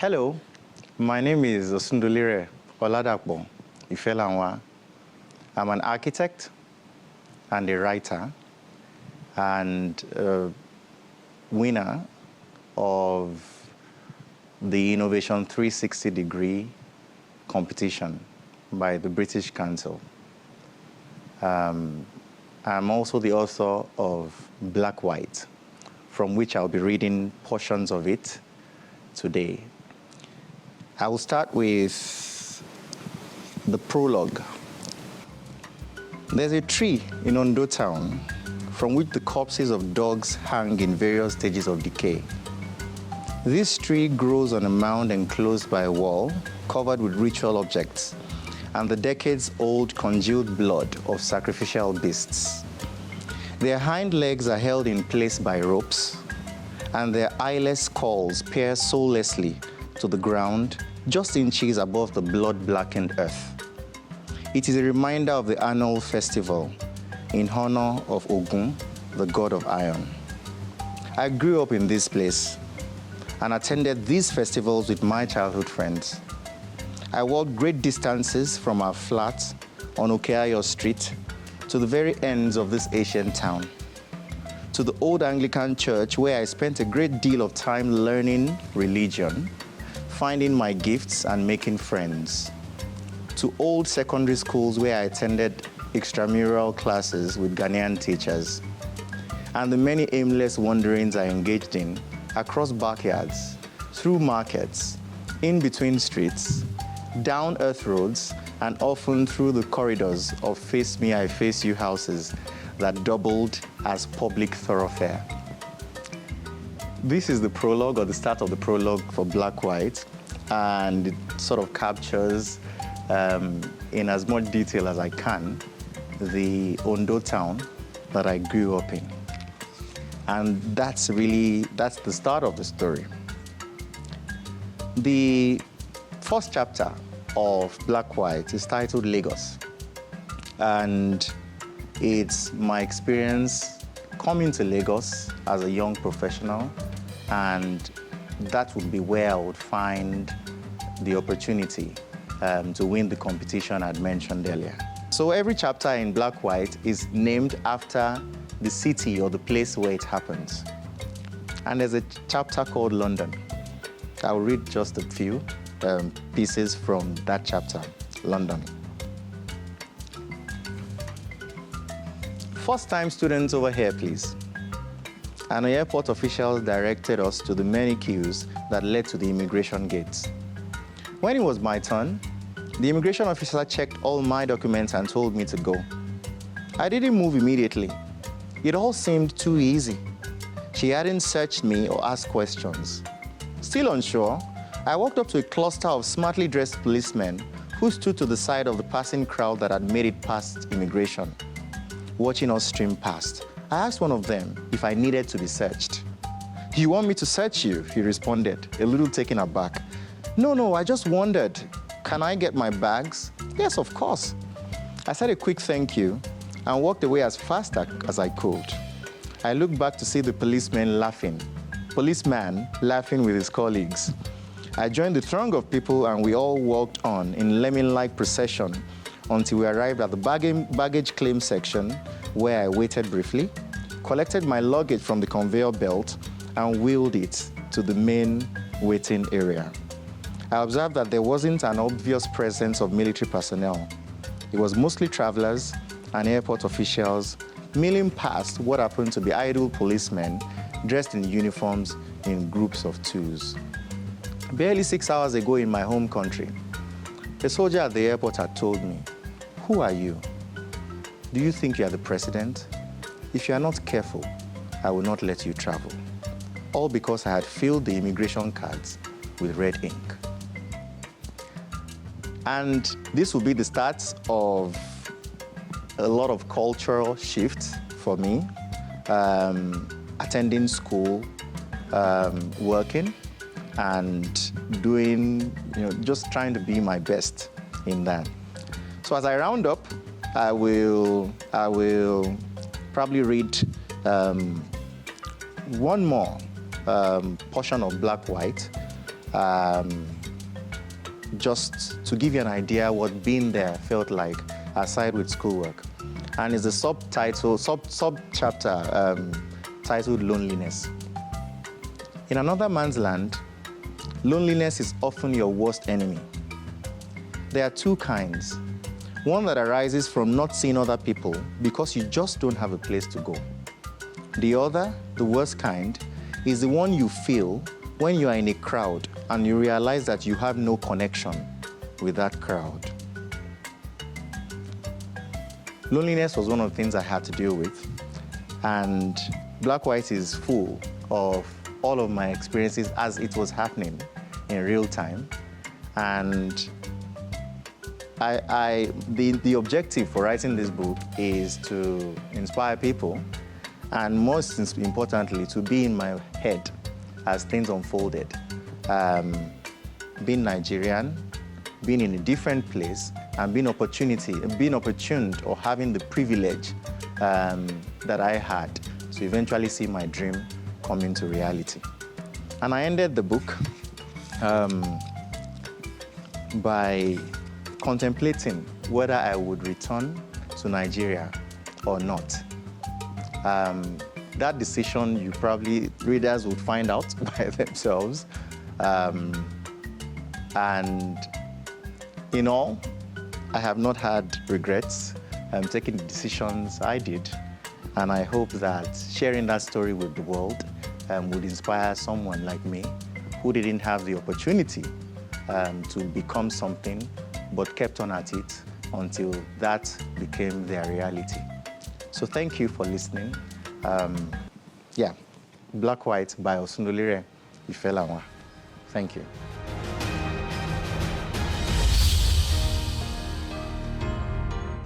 Hello, my name is Osundolire Ifelanwa. I'm an architect and a writer and winner of the Innovation 360-degree competition by the British Council. I'm also the author of Black White, from which I'll be reading portions of it today. I will start with the prologue. There's a tree in Ondo town from which the corpses of dogs hang in various stages of decay. This tree grows on a mound enclosed by a wall, covered with ritual objects, and the decades-old congealed blood of sacrificial beasts. Their hind legs are held in place by ropes, and their eyeless skulls peer soullessly to the ground, just inches above the blood-blackened earth. It is a reminder of the annual festival in honor of Ogun, the god of iron. I grew up in this place and attended these festivals with my childhood friends. I walked great distances from our flat on Okeayo Street to the very ends of this ancient town, to the old Anglican church where I spent a great deal of time learning religion, finding my gifts and making friends, to old secondary schools where I attended extramural classes with Ghanaian teachers, and the many aimless wanderings I engaged in across backyards, through markets, in between streets, down earth roads, and often through the corridors of Face Me, I Face You houses that doubled as public thoroughfare. This is the prologue, or the start of the prologue for Black White, and it sort of captures in as much detail as I can the Ondo town that I grew up in. And that's the start of the story. The first chapter of Black White is titled Lagos. And it's my experience coming to Lagos as a young professional, and that would be where I would find the opportunity to win the competition I'd mentioned earlier. So every chapter in Black White is named after the city or the place where it happens. And there's a chapter called London. I'll read just a few pieces from that chapter, London. First-time students over here, please. And the airport officials directed us to the many queues that led to the immigration gates. When it was my turn, the immigration officer checked all my documents and told me to go. I didn't move immediately. It all seemed too easy. She hadn't searched me or asked questions. Still unsure, I walked up to a cluster of smartly dressed policemen who stood to the side of the passing crowd that had made it past immigration, watching us stream past. I asked one of them if I needed to be searched. "You want me to search you?" he responded, a little taken aback. No, I just wondered, can I get my bags?" "Yes, of course." I said a quick thank you and walked away as fast as I could. I looked back to see the policeman laughing with his colleagues. I joined the throng of people and we all walked on in lemming-like procession until we arrived at the baggage claim section, where I waited briefly, collected my luggage from the conveyor belt, and wheeled it to the main waiting area. I observed that there wasn't an obvious presence of military personnel. It was mostly travelers and airport officials milling past what happened to be idle policemen dressed in uniforms in groups of twos. Barely 6 hours ago in my home country, a soldier at the airport had told me, "Who are you? Do you think you are the president? If you are not careful, I will not let you travel." All because I had filled the immigration cards with red ink. And this will be the start of a lot of cultural shifts for me, attending school, working, and doing, just trying to be my best in that. So as I round up, I will probably read one more portion of Black White, just to give you an idea what being there felt like, aside with schoolwork. And it's a subchapter titled Loneliness. In another man's land, loneliness is often your worst enemy. There are two kinds. One that arises from not seeing other people because you just don't have a place to go. The other, the worst kind, is the one you feel when you are in a crowd and you realize that you have no connection with that crowd. Loneliness was one of the things I had to deal with, and Black White is full of all of my experiences as it was happening in real time. And the objective for writing this book is to inspire people, and most importantly, to be in my head as things unfolded. Being Nigerian, being in a different place, and being opportuned or having the privilege that I had to eventually see my dream come into reality. And I ended the book by contemplating whether I would return to Nigeria or not. That decision, readers would find out by themselves. And in all, I have not had regrets taking the decisions I did. And I hope that sharing that story with the world would inspire someone like me who didn't have the opportunity to become something, but kept on at it until that became their reality. So thank you for listening. Black White by Osundolire, Ifelanwa. Thank you.